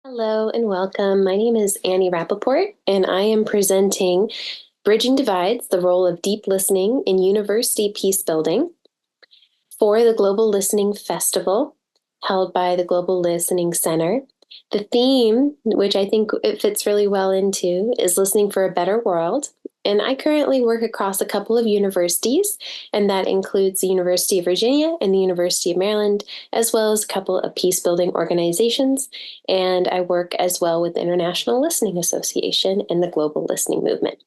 Hello and welcome. My name is Annie Rappeport, and I am presenting Bridging Divides, the role of deep listening in university peacebuilding for the Global Listening Festival held by the Global Listening Center. The theme, which I think it fits really well into, is listening for a better world. And I currently work across a couple of universities, and that includes the University of Virginia and the University of Maryland, as well as a couple of peacebuilding organizations. And I work as well with the International Listening Association and the Global Listening Movement.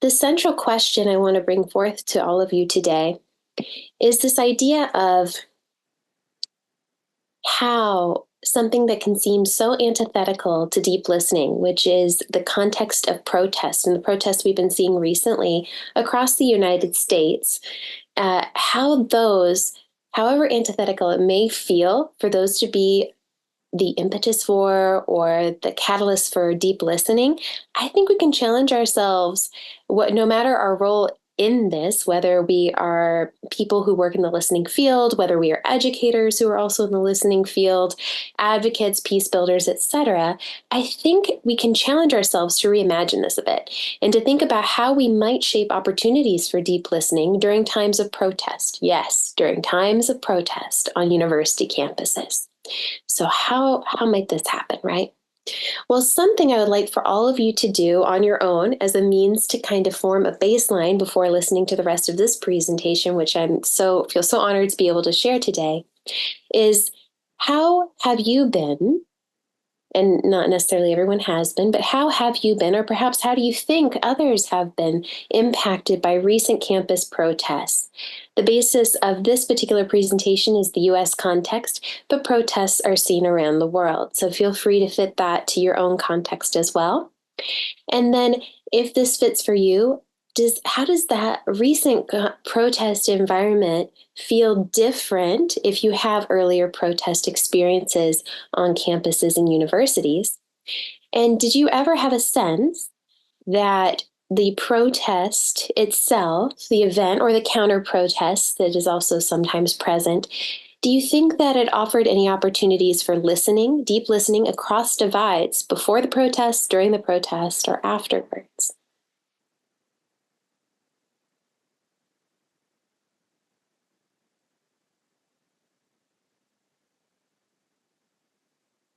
The central question I want to bring forth to all of you today is this idea of how something that can seem so antithetical to deep listening, which is the context of protest and the protests we've been seeing recently across the United States, how those, however antithetical it may feel for those to be the impetus for or the catalyst for deep listening, I think we can challenge ourselves, no matter our role in this, whether we are people who work in the listening field, whether we are educators who are also in the listening field, advocates, peace builders, etc. I think we can challenge ourselves to reimagine this a bit and to think about how we might shape opportunities for deep listening during times of protest. Yes, during times of protest on university campuses. So how might this happen, right? Well, something I would like for all of you to do on your own as a means to kind of form a baseline before listening to the rest of this presentation, which feel so honored to be able to share today, is how have you been, and not necessarily everyone has been, but how have you been, or perhaps how do you think others have been impacted by recent campus protests? The basis of this particular presentation is the US context, but protests are seen around the world. So feel free to fit that to your own context as well. And then if this fits for you, how does that recent protest environment feel different if you have earlier protest experiences on campuses and universities? And did you ever have a sense that the protest itself, the event or the counter protest that is also sometimes present, do you think that it offered any opportunities for listening, deep listening across divides before the protest, during the protest, or afterwards?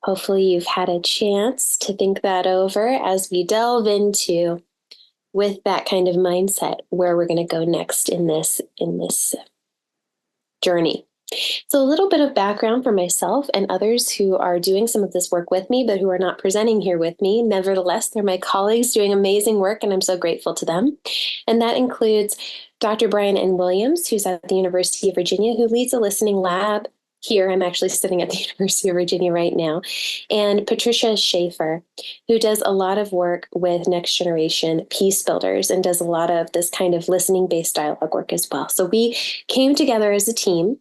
Hopefully you've had a chance to think that over as we delve into, with that kind of mindset, where we're going to go next in this journey. So a little bit of background for myself and others who are doing some of this work with me, but who are not presenting here with me. Nevertheless, they're my colleagues doing amazing work, and I'm so grateful to them. And that includes Dr. Brian N. Williams, who's at the University of Virginia, who leads a listening lab here. I'm actually sitting at the University of Virginia right now. And Patricia Schaefer, who does a lot of work with next generation peace builders and does a lot of this kind of listening-based dialogue work as well. So we came together as a team,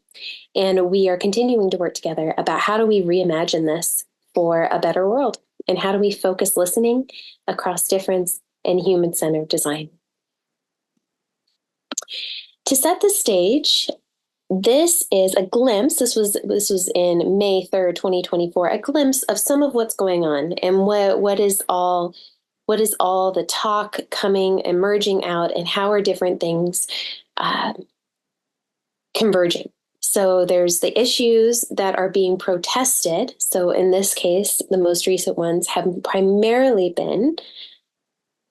and we are continuing to work together about how do we reimagine this for a better world, and how do we focus listening across difference and human-centered design. To set the stage, this is a glimpse. This was in May 3rd, 2024, a glimpse of some of what's going on and what is all the talk coming, emerging out, and how are different things converging. So there's the issues that are being protested. So in this case, the most recent ones have primarily been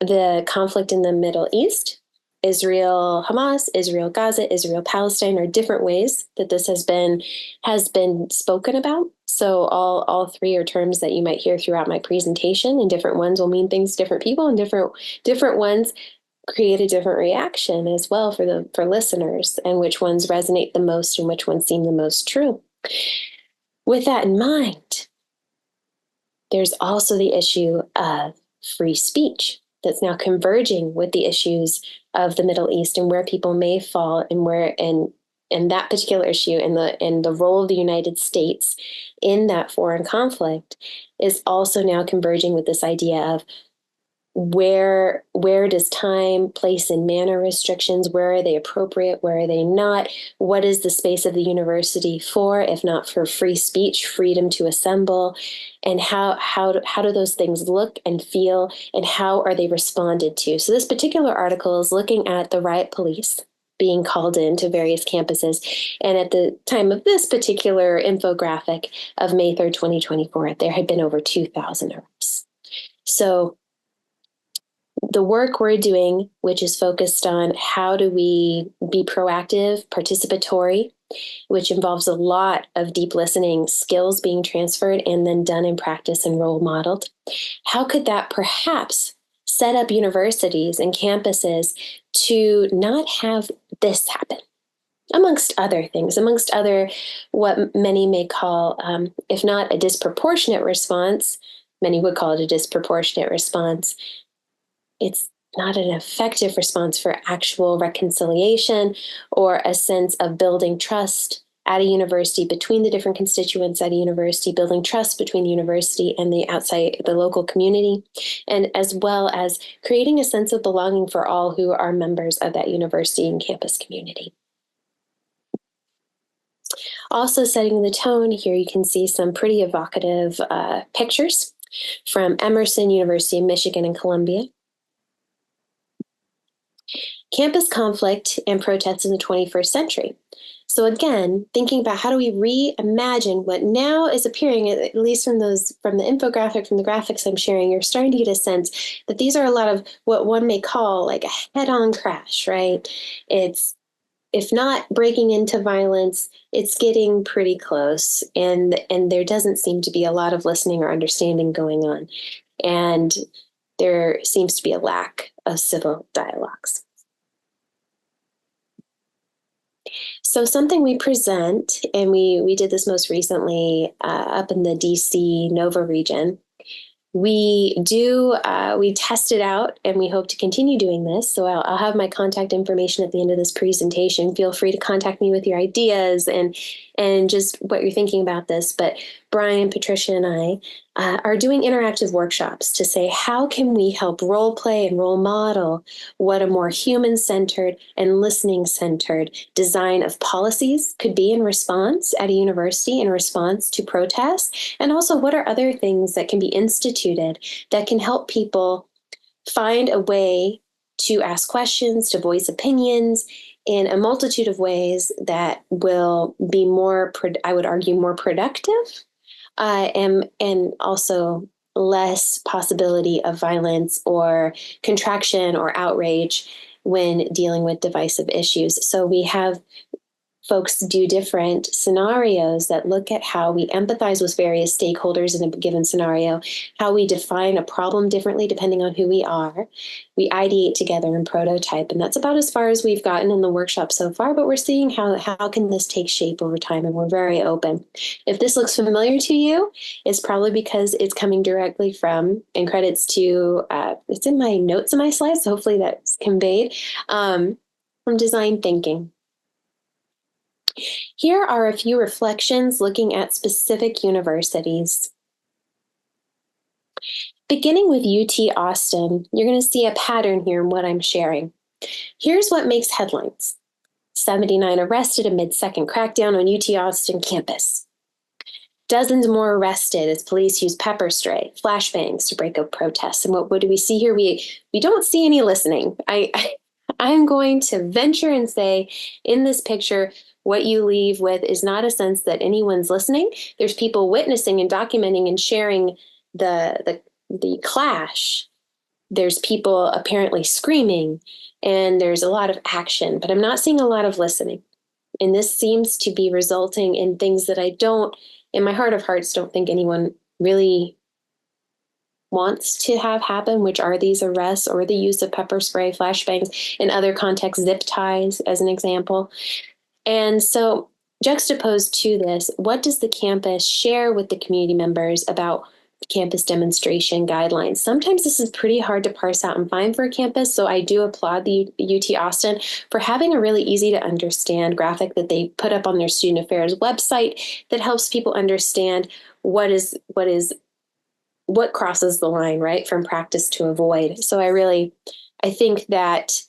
the conflict in the Middle East, Israel, Hamas, Israel, Gaza, Israel, Palestine, are different ways that this has been spoken about. So all three are terms that you might hear throughout my presentation, and different ones will mean things to different people, and different ones create a different reaction as well for listeners, and which ones resonate the most and which ones seem the most true. With that in mind, there's also the issue of free speech that's now converging with the issues of the Middle East and where people may fall, and that particular issue and the role of the United States in that foreign conflict is also now converging with this idea of where does time, place, and manner restrictions, where are they appropriate, where are they not? What is the space of the university for, if not for free speech, freedom to assemble? And how do those things look and feel, and how are they responded to? So this particular article is looking at the riot police being called in to various campuses. And at the time of this particular infographic of May 3rd, 2024, there had been over 2,000 arrests. So the work we're doing, which is focused on how do we be proactive, participatory, which involves a lot of deep listening skills being transferred and then done in practice and role modeled. How could that perhaps set up universities and campuses to not have this happen? Amongst other things, amongst other what many may call, if not a disproportionate response, many would call it a disproportionate response. It's not an effective response for actual reconciliation or a sense of building trust at a university between the different constituents at a university, building trust between the university and the outside, the local community, and as well as creating a sense of belonging for all who are members of that university and campus community. Also setting the tone, here you can see some pretty evocative pictures from Emerson, University of Michigan, and Columbia. Campus conflict and protests in the 21st century. So again, thinking about how do we reimagine what now is appearing, at least from the infographic, from the graphics I'm sharing, you're starting to get a sense that these are a lot of what one may call like a head-on crash, right? It's, if not breaking into violence, it's getting pretty close, and there doesn't seem to be a lot of listening or understanding going on. And there seems to be a lack of civil dialogues. So something we present, and we did this most recently up in the DC Nova region. We test it out, and we hope to continue doing this. So I'll have my contact information at the end of this presentation. Feel free to contact me with your ideas and just what you're thinking about this. But Brian, Patricia, and I are doing interactive workshops to say, how can we help role play and role model what a more human-centered and listening-centered design of policies could be in response at a university, in response to protests, and also what are other things that can be instituted that can help people find a way to ask questions, to voice opinions in a multitude of ways that will be more, I would argue, more productive, and also less possibility of violence or contraction or outrage when dealing with divisive issues. So we have folks do different scenarios that look at how we empathize with various stakeholders in a given scenario, how we define a problem differently depending on who we are. We ideate together and prototype, and that's about as far as we've gotten in the workshop so far, but we're seeing how can this take shape over time, and we're very open. If this looks familiar to you, it's probably because it's coming directly from, and credits to, it's in my notes in my slides, so hopefully that's conveyed, from design thinking. Here are a few reflections looking at specific universities. Beginning with UT Austin, you're going to see a pattern here in what I'm sharing. Here's what makes headlines. 79 arrested amid second crackdown on UT Austin campus. Dozens more arrested as police use pepper spray, flashbangs to break up protests. And what do we see here? We don't see any listening. I'm going to venture and say in this picture, what you leave with is not a sense that anyone's listening. There's people witnessing and documenting and sharing the clash. There's people apparently screaming, and there's a lot of action, but I'm not seeing a lot of listening. And this seems to be resulting in things that I don't, in my heart of hearts, don't think anyone really wants to have happen, which are these arrests or the use of pepper spray, flashbangs, in other contexts, zip ties as an example. And so juxtaposed to this, what does the campus share with the community members about campus demonstration guidelines? Sometimes this is pretty hard to parse out and find for a campus, so I do applaud the UT Austin for having a really easy to understand graphic that they put up on their student affairs website that helps people understand what is what crosses the line, right, from practice to avoid. So I think that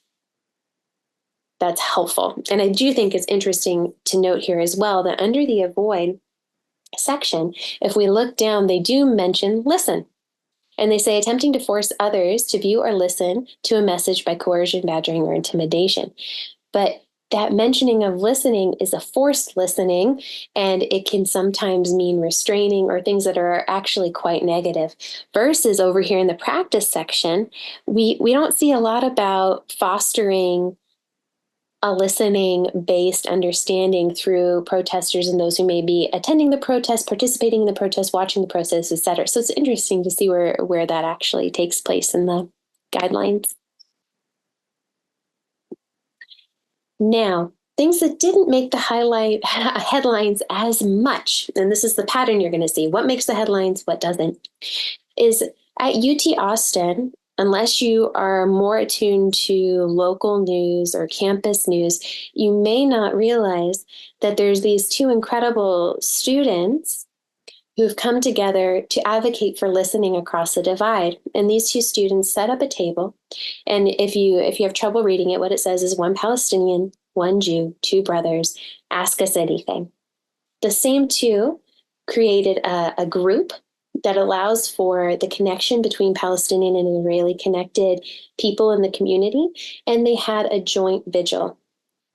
that's helpful. And I do think it's interesting to note here as well that under the avoid section, if we look down, they do mention listen. And they say attempting to force others to view or listen to a message by coercion, badgering, or intimidation. But that mentioning of listening is a forced listening, and it can sometimes mean restraining or things that are actually quite negative. Versus over here in the practice section, we don't see a lot about fostering a listening based understanding through protesters and those who may be attending the protest, participating in the protest, watching the process, et cetera. So it's interesting to see where that actually takes place in the guidelines. Now, things that didn't make the headlines as much, and this is the pattern you're going to see. What makes the headlines, what doesn't, is at UT Austin, unless you are more attuned to local news or campus news, you may not realize that there's these two incredible students who've come together to advocate for listening across the divide. And these two students set up a table. And if you have trouble reading it, what it says is one Palestinian, one Jew, two brothers, ask us anything. The same two created a group that allows for the connection between Palestinian and Israeli connected people in the community. And they had a joint vigil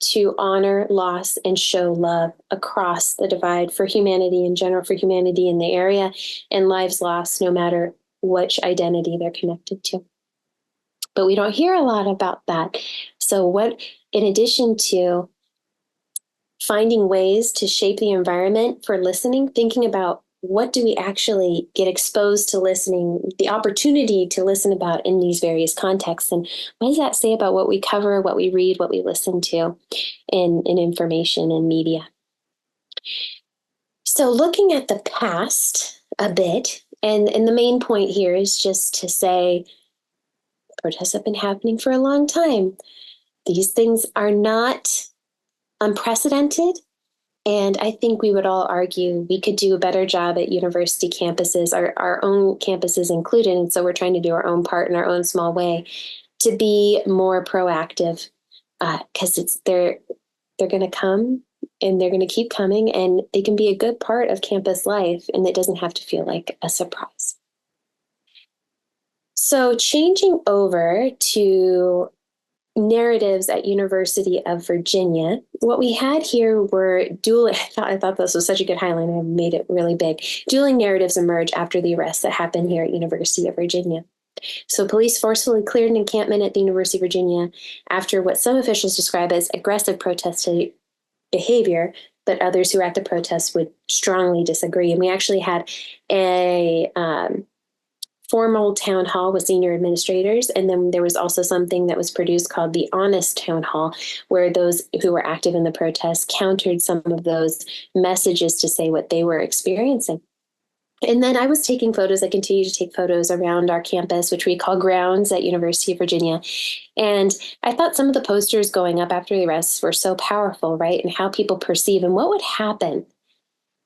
to honor loss and show love across the divide for humanity in general, for humanity in the area, and lives lost no matter which identity they're connected to. But we don't hear a lot about that. So in addition to finding ways to shape the environment for listening, thinking about what do we actually get exposed to listening, the opportunity to listen about in these various contexts, and what does that say about what we cover, what we read, what we listen to in information and media. So looking at the past a bit, and the main point here is just to say protests have been happening for a long time. These things are not unprecedented. And I think we would all argue we could do a better job at university campuses, our own campuses included. And so we're trying to do our own part in our own small way to be more proactive, because they're going to come and they're going to keep coming, and they can be a good part of campus life, and it doesn't have to feel like a surprise. So changing over to narratives at University of Virginia, what we had here were I thought this was such a good highlight, I made it really big. Dueling narratives emerge after the arrests that happened here at University of Virginia. So police forcefully cleared an encampment at the University of Virginia after what some officials describe as aggressive protest behavior, but others who were at the protest would strongly disagree. And we actually had a formal town hall with senior administrators. And then there was also something that was produced called the Honest Town Hall, where those who were active in the protest countered some of those messages to say what they were experiencing. And then I was taking photos. I continue to take photos around our campus, which we call grounds at University of Virginia. And I thought some of the posters going up after the arrests were so powerful, right? And how people perceive and what would happen.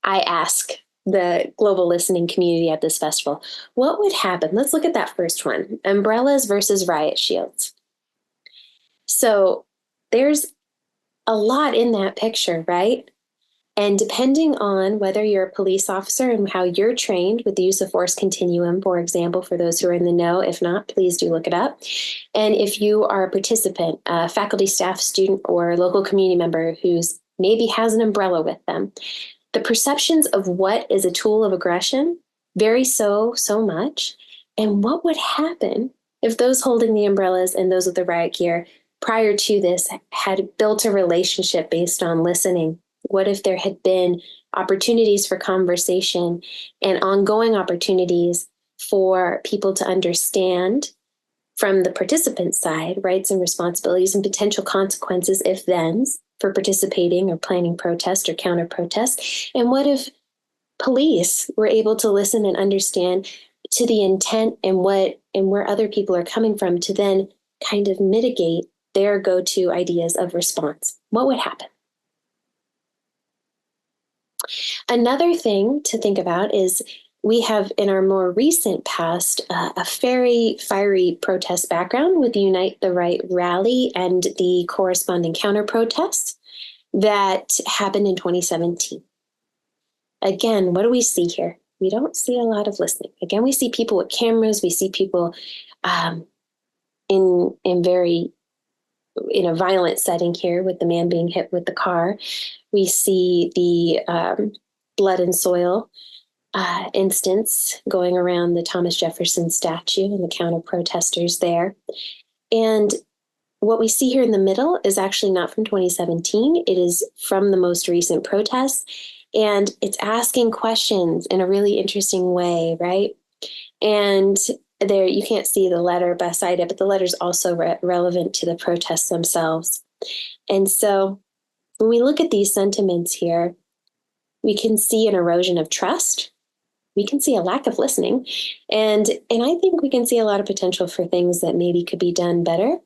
I ask the global listening community at this festival, what would happen? Let's look at that first one, umbrellas versus riot shields. So there's a lot in that picture, right? And depending on whether you're a police officer and how you're trained with the use of force continuum, for example, for those who are in the know, if not, please do look it up. And if you are a participant, a faculty, staff, student, or local community member who's maybe has an umbrella with them, the perceptions of what is a tool of aggression vary so much. And what would happen if those holding the umbrellas and those with the riot gear prior to this had built a relationship based on listening? What if there had been opportunities for conversation and ongoing opportunities for people to understand from the participant side, rights and responsibilities and potential consequences, if thens, for participating or planning protest or counter protest? And what if police were able to listen and understand to the intent and where other people are coming from to then kind of mitigate their go-to ideas of response? What would happen? Another thing to think about is we have in our more recent past a very fiery protest background with the Unite the Right rally and the corresponding counter protests that happened in 2017. Again, what do we see here? We don't see a lot of listening. Again, we see people with cameras. We see people in a violent setting here with the man being hit with the car. We see the blood and soil instance going around the Thomas Jefferson statue and the counter protesters there. And what we see here in the middle is actually not from 2017. It is from the most recent protests. And it's asking questions in a really interesting way, right? And there, you can't see the letter beside it, but the letter's also relevant to the protests themselves. And so when we look at these sentiments here, we can see an erosion of trust. We can see a lack of listening. And I think we can see a lot of potential for things that maybe could be done better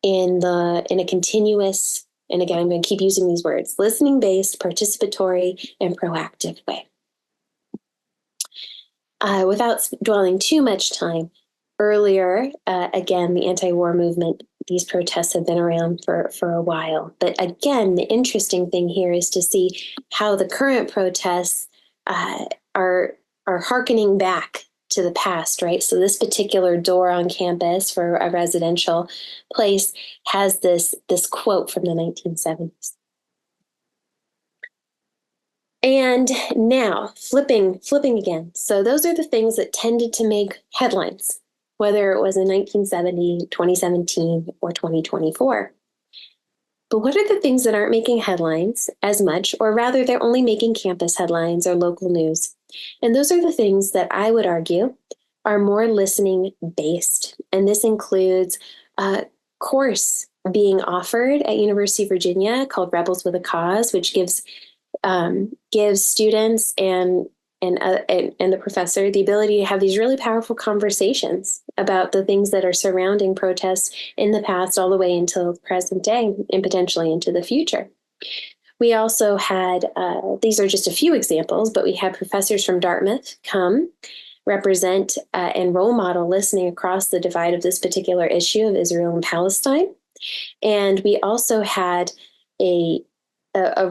in a continuous, and again, I'm going to keep using these words, listening-based, participatory, and proactive way. Without dwelling too much time, earlier, again, the anti-war movement, these protests have been around for a while. But again, the interesting thing here is to see how the current protests are hearkening back to the past, right? So this particular door on campus for a residential place has this quote from the 1970s. And now, flipping again. So those are the things that tended to make headlines, whether it was in 1970, 2017, or 2024. But what are the things that aren't making headlines as much, or rather they're only making campus headlines or local news? And those are the things that I would argue are more listening based. And this includes a course being offered at University of Virginia called Rebels with a Cause, which gives students and the professor the ability to have these really powerful conversations about the things that are surrounding protests in the past all the way until the present day and potentially into the future. We also had, these are just a few examples, but we had professors from Dartmouth come represent and role model listening across the divide of this particular issue of Israel and Palestine. And we also had a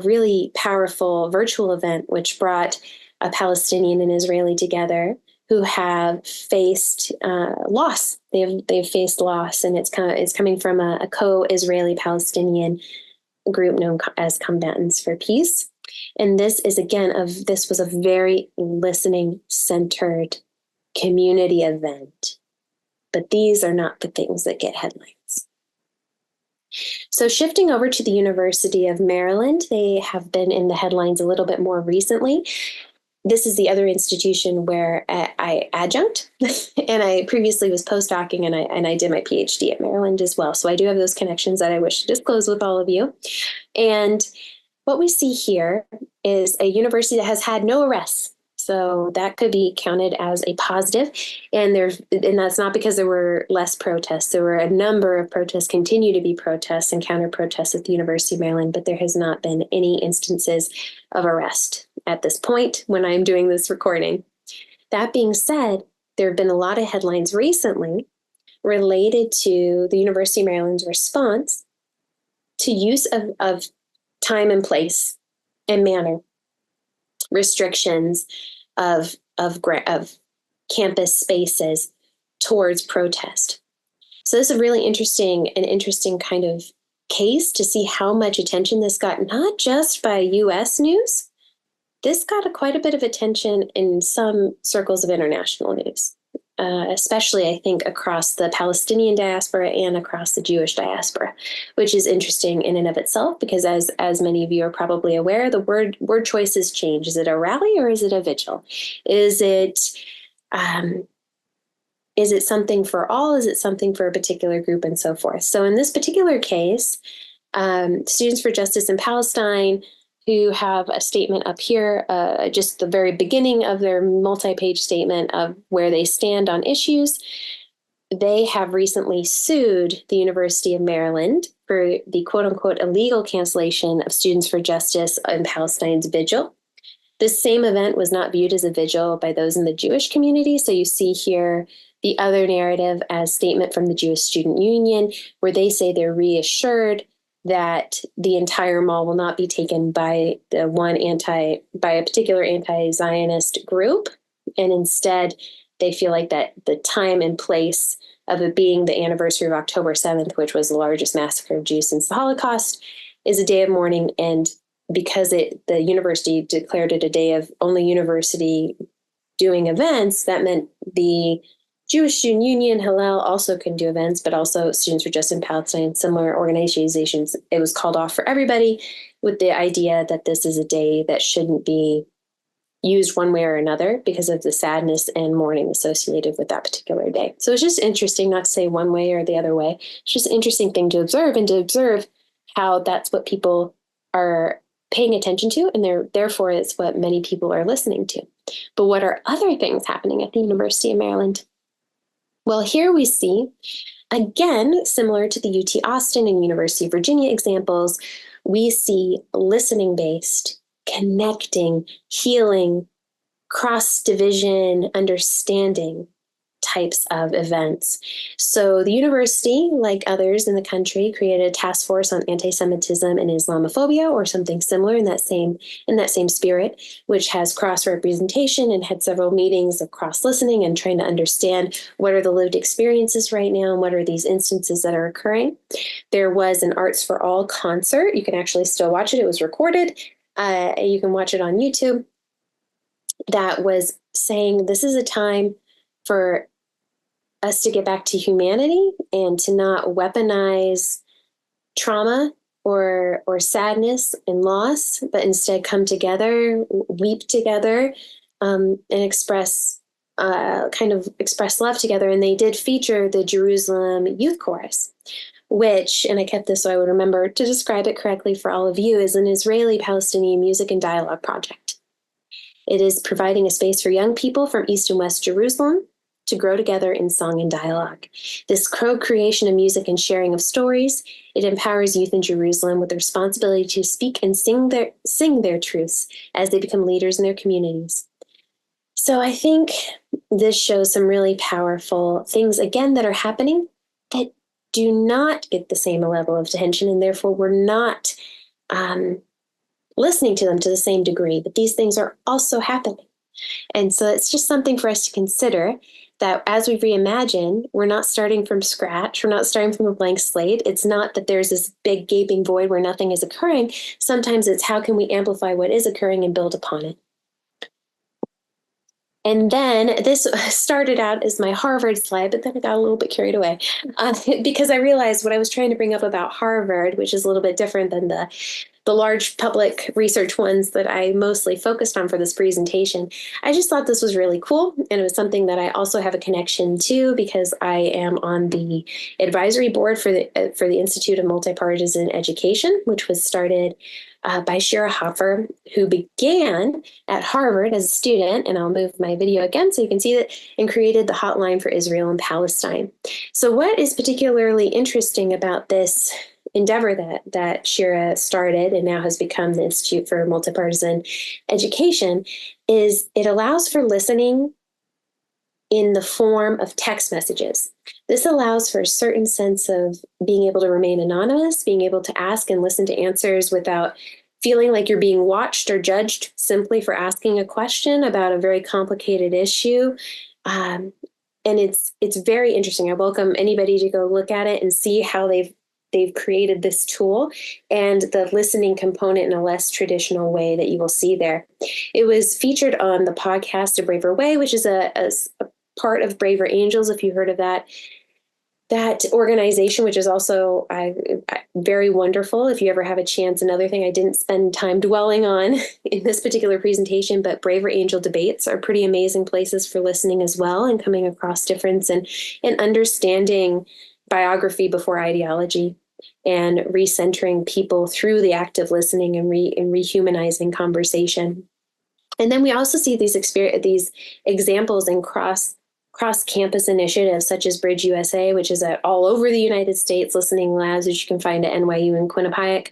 really powerful virtual event, which brought a Palestinian and Israeli together who have faced loss. They've faced loss, and it's coming from a co-Israeli Palestinian group known as Combatants for Peace. And this was a very listening-centered community event. But these are not the things that get headlines. So shifting over to the University of Maryland, they have been in the headlines a little bit more recently. This is the other institution where I adjunct, and I previously was postdocing, and I did my Ph.D. at Maryland as well. So I do have those connections that I wish to disclose with all of you. And what we see here is a university that has had no arrests. So that could be counted as a positive. And that's not because there were less protests. There were a number of protests, continue to be protests and counter protests at the University of Maryland, but there has not been any instances of arrest at this point when I'm doing this recording. That being said, there have been a lot of headlines recently related to the University of Maryland's response to use of time and place and manner restrictions of campus spaces towards protest. So this is a really interesting kind of case to see how much attention this got, not just by U.S. news. This got quite a bit of attention in some circles of international news, especially, I think, across the Palestinian diaspora and across the Jewish diaspora, which is interesting in and of itself, because as many of you are probably aware, the word choices change. Is it a rally or is it a vigil? Is it something for all? Is it something for a particular group, and so forth? So in this particular case, Students for Justice in Palestine, who have a statement up here, just the very beginning of their multi-page statement of where they stand on issues. They have recently sued the University of Maryland for the quote-unquote illegal cancellation of Students for Justice in Palestine's vigil. This same event was not viewed as a vigil by those in the Jewish community. So you see here the other narrative as statement from the Jewish Student Union, where they say they're reassured that the entire mall will not be taken by by a particular anti-Zionist group. And instead, they feel like that the time and place of it being the anniversary of October 7th, which was the largest massacre of Jews since the Holocaust, is a day of mourning. And because the university declared it a day of only university doing events, that meant the Jewish Student Union, Hillel, also can do events, but also Students for Justice in Palestine, similar organizations. It was called off for everybody with the idea that this is a day that shouldn't be used one way or another because of the sadness and mourning associated with that particular day. So it's just interesting, not to say one way or the other way. It's just an interesting thing to observe, and to observe how that's what people are paying attention to, and therefore it's what many people are listening to. But what are other things happening at the University of Maryland? Well, here we see, again, similar to the UT Austin and University of Virginia examples, we see listening-based, connecting, healing, cross-division, understanding types of events. So the university, like others in the country, created a task force on anti-Semitism and Islamophobia, or something similar in that same spirit, which has cross-representation and had several meetings of cross-listening and trying to understand what are the lived experiences right now and what are these instances that are occurring. There was an Arts for All concert. You can actually still watch it. It was recorded. You can watch it on YouTube. That was saying this is a time for us to get back to humanity and to not weaponize trauma or sadness and loss, but instead come together, weep together, and express love together. And they did feature the Jerusalem Youth Chorus, which, and I kept this so I would remember to describe it correctly for all of you, is an Israeli-Palestinian music and dialogue project. It is providing a space for young people from East and West Jerusalem to grow together in song and dialogue. This co-creation of music and sharing of stories, it empowers youth in Jerusalem with the responsibility to speak and sing their truths as they become leaders in their communities. So I think this shows some really powerful things, again, that are happening that do not get the same level of attention, and therefore we're not listening to them to the same degree. But these things are also happening. And so it's just something for us to consider, that as we reimagine, we're not starting from scratch. We're not starting from a blank slate. It's not that there's this big gaping void where nothing is occurring. Sometimes it's how can we amplify what is occurring and build upon it. And then this started out as my Harvard slide, but then I got a little bit carried away because I realized what I was trying to bring up about Harvard, which is a little bit different than the large public research ones that I mostly focused on for this presentation. I just thought this was really cool. And it was something that I also have a connection to because I am on the advisory board for the Institute of Multipartisan Education, which was started by Shira Hoffer, who began at Harvard as a student, and I'll move my video again so you can see that, and created the Hotline for Israel and Palestine. So what is particularly interesting about this endeavor that Shira started and now has become the Institute for Multipartisan Education is it allows for listening in the form of text messages. This allows for a certain sense of being able to remain anonymous, being able to ask and listen to answers without feeling like you're being watched or judged simply for asking a question about a very complicated issue. And it's very interesting. I welcome anybody to go look at it and see how they've created this tool and the listening component in a less traditional way that you will see there. It was featured on the podcast A Braver Way, which is a part of Braver Angels, if you heard of that organization, which is also very wonderful if you ever have a chance. Another thing I didn't spend time dwelling on in this particular presentation, but Braver Angel debates are pretty amazing places for listening as well and coming across difference and understanding biography before ideology and recentering people through the act of listening and rehumanizing conversation. And then we also see these examples in cross-campus initiatives such as Bridge USA, which is at all over the United States, listening labs, which you can find at NYU and Quinnipiac.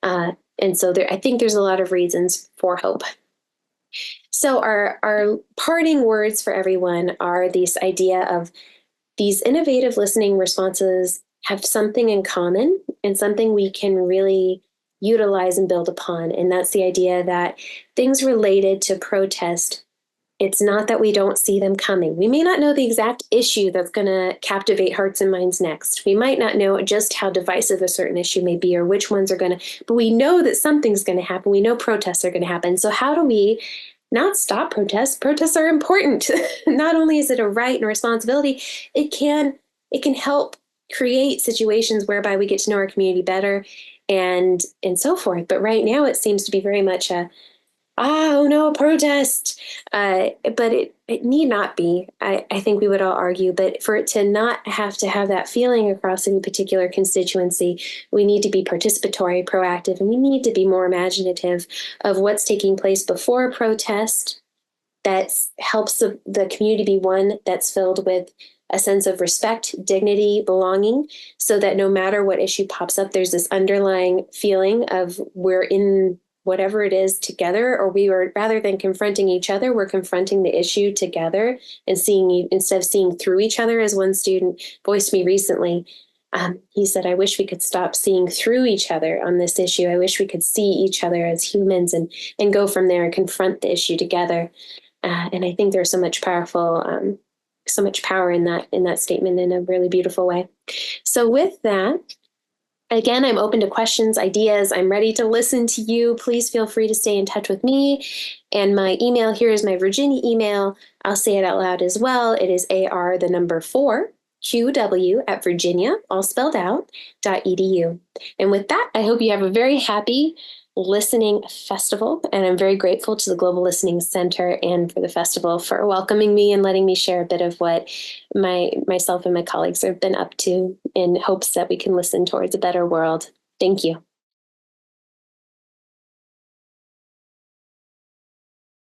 And so I think there's a lot of reasons for hope. So our parting words for everyone are this idea of these innovative listening responses have something in common and something we can really utilize and build upon. And that's the idea that things related to protest, it's not that we don't see them coming. We may not know the exact issue that's going to captivate hearts and minds next. We might not know just how divisive a certain issue may be or which ones are going to, but we know that something's going to happen. We know protests are going to happen. So how do we not stop protests? Protests are important. Not only is it a right and a responsibility, it can help create situations whereby we get to know our community better and so forth. But right now it seems to be very much a oh no, protest. But it need not be. I think we would all argue, but for it to not have to have that feeling across any particular constituency, we need to be participatory, proactive, and we need to be more imaginative of what's taking place before a protest that helps the community be one that's filled with a sense of respect, dignity, belonging, so that no matter what issue pops up, there's this underlying feeling of we're in whatever it is together, or we were, rather than confronting each other, we're confronting the issue together and seeing, instead of seeing through each other. As one student voiced me recently, he said, I wish we could stop seeing through each other on this issue. I wish we could see each other as humans and go from there and confront the issue together. And I think there's so much so much power in that statement in a really beautiful way. So with that, again, I'm open to questions, ideas. I'm ready to listen to you. Please feel free to stay in touch with me. And my email here is my Virginia email. I'll say it out loud as well. It is AR4 QW at Virginia, all spelled out, .edu. And with that, I hope you have a very happy listening festival. And I'm very grateful to the Global Listening Center and for the festival for welcoming me and letting me share a bit of what myself and my colleagues have been up to in hopes that we can listen towards a better world. Thank you.